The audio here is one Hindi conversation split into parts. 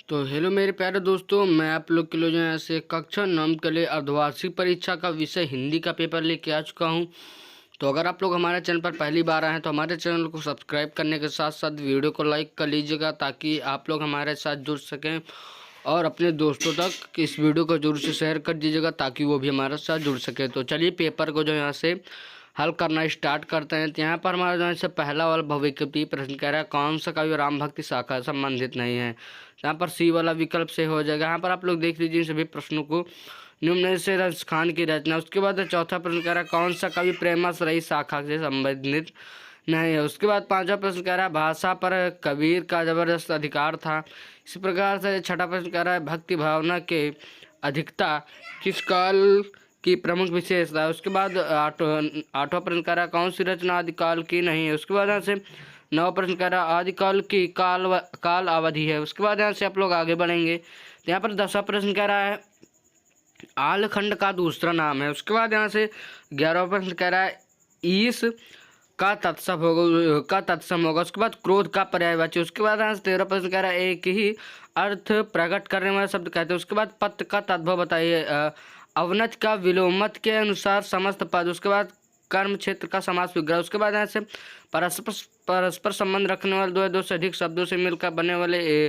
तो हेलो मेरे प्यारे दोस्तों, मैं आप लोग के लिए जो है ऐसे कक्षा 9 के लिए अर्धवार्षिक परीक्षा का विषय हिंदी का पेपर लेके आ चुका हूं। तो अगर आप लोग हमारे चैनल पर पहली बार आए हैं तो हमारे चैनल को सब्सक्राइब करने के साथ साथ वीडियो को लाइक कर लीजिएगा ताकि आप लोग हमारे साथ जुड़ सकें और अपने दोस्तों तक इस वीडियो को जरूर से शेयर कर दीजिएगा ताकि वो भी हमारे साथ जुड़ सके। तो चलिए पेपर को जो यहाँ से हल करना स्टार्ट करते हैं। तो यहाँ पर हमारा जो है से पहला वाला भविष्य प्रश्न कह रहा है कौन सा कवि राम भक्ति शाखा संबंधित नहीं है। यहाँ पर सी वाला विकल्प से हो जाएगा। यहाँ पर आप लोग देख लीजिए सभी प्रश्नों को। निम्न से रस खान की रचना। उसके बाद चौथा प्रश्न कह रहा है कौन सा कवि प्रेमाश्रयी शाखा से संबंधित नहीं है। उसके बाद पांचवा प्रश्न कह रहा है भाषा पर कबीर का जबरदस्त अधिकार था। इसी प्रकार से छठा प्रश्न कह रहा है भक्ति भावना के अधिकता किस काल की प्रमुख विशेषता है। उसके बाद आठवां प्रश्न कह रहा है कौन सी रचना आदिकाल की नहीं है। उसके बाद यहाँ से नवा प्रश्न कह रहा है आदिकाल की काल अवधि है। उसके बाद यहाँ से आप लोग आगे बढ़ेंगे तो यहाँ पर 10वां प्रश्न कह रहा है आलखंड का दूसरा नाम है। उसके बाद यहाँ से 11वां प्रश्न कह रहा है ईश का तत्सम होगा। उसके बाद क्रोध का पर्यायवाची। उसके बाद यहाँ से 13वां प्रश्न कह रहा है एक ही अर्थ प्रकट करने वाला शब्द कहते हैं। उसके बाद पत्र का तद्भव बताइए। अवनत का विलोमत के अनुसार समस्त पद। उसके बाद कर्म क्षेत्र का समास विग्रह। उसके बाद यहाँ से परस्पर संबंध रखने वाले दो से अधिक शब्दों से मिलकर बनने वाले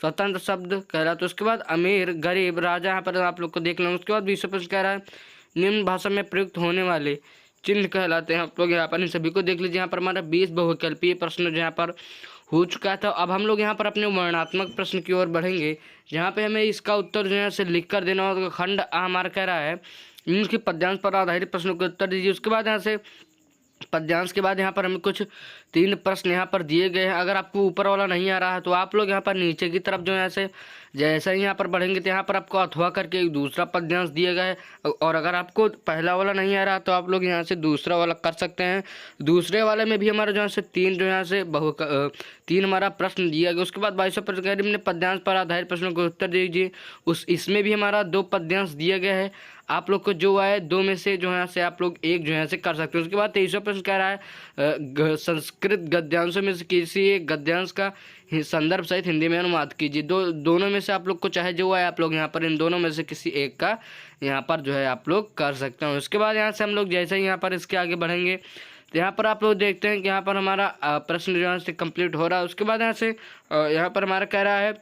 स्वतंत्र शब्द कहलाते। उसके बाद अमीर गरीब राजा यहाँ पर आप लोग को देख लेंगे। उसके बाद 20वां प्रश्न कह रहा है निम्न भाषा में प्रयुक्त होने वाले चिन्ह कहलाते हैं। आप लोग यहाँ पर इन सभी को देख लीजिए। यहाँ पर हमारा 20 बहुविकल्पीय प्रश्न जो यहाँ पर हो चुका था। अब हम लोग यहाँ पर अपने वर्णनात्मक प्रश्न की ओर बढ़ेंगे जहाँ पे हमें इसका उत्तर जो है से लिख कर देना होगा। खंड आ हमारा कह रहा है इनके पद्यांश पर आधारित प्रश्नों के उत्तर दीजिए। उसके बाद यहाँ से पद्यांश के बाद यहाँ पर हमें कुछ 3 प्रश्न यहाँ पर दिए गए हैं। अगर आपको ऊपर वाला नहीं आ रहा है तो आप लोग यहाँ पर नीचे की तरफ जो है से जैसे ही यहाँ पर बढ़ेंगे तो यहाँ पर आपको अथवा करके एक दूसरा पद्यांश दिया गया है। और अगर आपको पहला वाला नहीं आ रहा तो आप लोग यहाँ से दूसरा वाला कर सकते हैं। दूसरे वाले में भी हमारा जो है से 3 हमारा प्रश्न दिया गया। उसके बाद 22वां प्रश्न ने पद्यांश पर आधारित प्रश्नों को उत्तर दीजिए। इसमें भी हमारा 2 पद्यांश दिया गया है। आप लोग को जो आए 2 में से जो है से आप लोग एक जो है से कर सकते हैं। उसके बाद 23वां प्रश्न कह रहा है संस्कृत गद्यांशों में से किसी एक गद्यांश का संदर्भ सहित हिंदी में अनुवाद कीजिए। दोनों में से आप लोग को चाहे जो आए आप लोग यहाँ पर इन दोनों में से किसी एक का यहाँ पर जो है आप लोग कर सकते हैं। उसके बाद यहाँ से हम लोग जैसे ही यहाँ पर इसके आगे बढ़ेंगे तो यहाँ पर आप लोग देखते हैं कि यहाँ पर हमारा प्रश्न जो है से कंप्लीट हो रहा है। उसके बाद यहाँ से यहाँ पर हमारा कह रहा है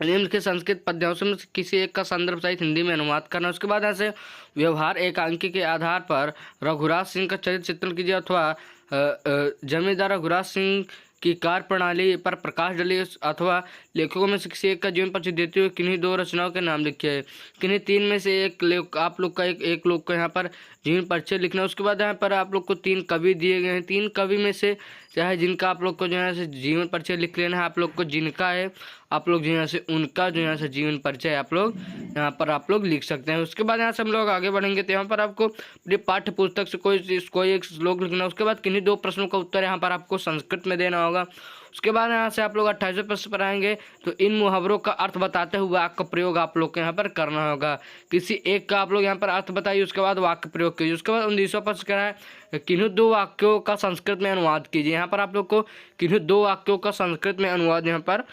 निम्न के संस्कृत पद्यांशों में किसी एक का संदर्भ सहित हिंदी में अनुवाद करना। उसके बाद ऐसे व्यवहार एकांकी के आधार पर रघुराज सिंह का चरित्र चित्रण कीजिए अथवा जमींदार रघुराज सिंह की कार्य प्रणाली पर प्रकाश डालिए अथवा लेखकों में से किसी एक का जीवन परिचय देते हुए किन्हीं 2 रचनाओं के नाम लिखिए। किन्हीं 3 में से एक आप लोग का एक लोग को यहाँ पर जीवन परिचय लिखना। उसके बाद यहाँ पर आप लोग को 3 कवि दिए गए हैं। 3 कवि में से चाहे जिनका आप लोग को जो है जीवन परिचय लिख लेना है। आप लोग को जिनका है आप लोग जो यहाँ से उनका जो यहाँ से जीवन परिचय आप लोग यहाँ पर आप लोग लिख सकते हैं। उसके बाद यहाँ से हम लोग आगे बढ़ेंगे तो यहाँ पर आपको अपनी पाठ्य पुस्तक से कोई एक श्लोक लिखना। उसके बाद किन्हीं 2 प्रश्नों का उत्तर यहाँ पर आपको संस्कृत में देना होगा। उसके बाद यहाँ से आप लोग 28वें प्रश्न पर आएंगे तो इन मुहावरों का अर्थ बताते हुए वाक्य का प्रयोग आप लोग को यहाँ पर करना होगा। किसी एक का आप लोग यहाँ पर अर्थ बताइए उसके बाद वाक्य प्रयोग कीजिए। उसके बाद 19वां प्रश्न कह रहा है किन्हीं 2 वाक्यों का संस्कृत में अनुवाद कीजिए। यहाँ पर आप लोग को किन्हीं 2 वाक्यों का संस्कृत में अनुवाद यहाँ पर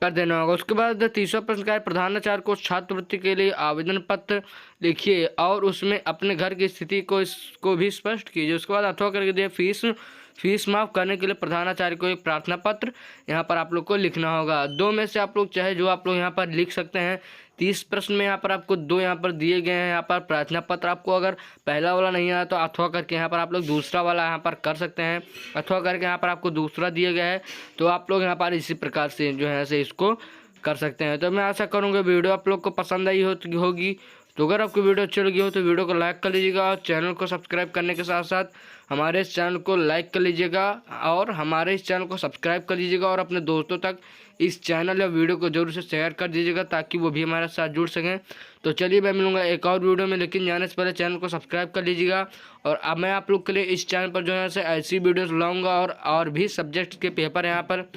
कर देना होगा। उसके बाद 30वां प्रश्न का है प्रधानाचार्य को छात्रवृत्ति के लिए आवेदन पत्र लिखिए और उसमें अपने घर की स्थिति को भी स्पष्ट कीजिए। उसके बाद अथवा करके दिए फीस माफ़ करने के लिए प्रधानाचार्य को एक प्रार्थना पत्र यहाँ पर आप लोग को लिखना होगा। 2 में से आप लोग चाहे जो आप लोग यहाँ पर लिख सकते हैं। 30 प्रश्न में यहाँ पर आपको 2 यहाँ पर दिए गए हैं। यहाँ पर प्रार्थना पत्र आपको अगर पहला वाला नहीं आया तो अथवा करके यहाँ पर आप लोग दूसरा वाला यहाँ पर कर सकते हैं। अथवा करके यहाँ पर आपको दूसरा दिया गया है तो आप लोग यहाँ पर इसी प्रकार से जो है से इसको कर सकते हैं। तो मैं आशा करूँगा वीडियो आप लोग को पसंद आई होगी। तो अगर आपको वीडियो अच्छी लगी हो तो वीडियो को लाइक कर लीजिएगा और चैनल को सब्सक्राइब करने के साथ साथ हमारे इस चैनल को लाइक कर लीजिएगा और हमारे इस चैनल को सब्सक्राइब कर लीजिएगा और अपने दोस्तों तक इस चैनल या वीडियो को जरूर से शेयर कर दीजिएगा ताकि वो भी हमारे साथ जुड़ सकें। तो चलिए मैं मिलूंगा एक और वीडियो में, लेकिन जाने से पहले चैनल को सब्सक्राइब कर लीजिएगा। और अब मैं आप लोग के लिए इस चैनल पर जो है से ऐसी वीडियोस लाऊंगा और भी सब्जेक्ट के पेपर यहाँ पर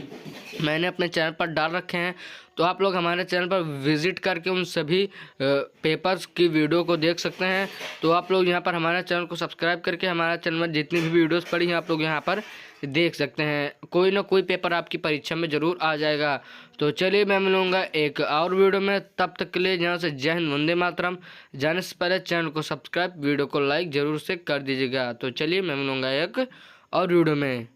मैंने अपने चैनल पर डाल रखे हैं। तो आप लोग हमारे चैनल पर विजिट करके उन सभी पेपर्स की वीडियो को देख सकते हैं। तो आप लोग यहाँ पर हमारे चैनल को सब्सक्राइब करके हमारे चैनल में जितनी भी वीडियोस पड़ी हैं आप लोग यहाँ पर देख सकते हैं। कोई ना कोई पेपर आपकी परीक्षा में ज़रूर आ जाएगा। तो चलिए मैं मिलूँगा एक और वीडियो में, तब तक के लिए यहाँ से जय हिंद, वंदे मातरम। जाने से पहले चैनल को सब्सक्राइब, वीडियो को लाइक ज़रूर से कर दीजिएगा। तो चलिए मैं मिलूँगा एक और वीडियो में।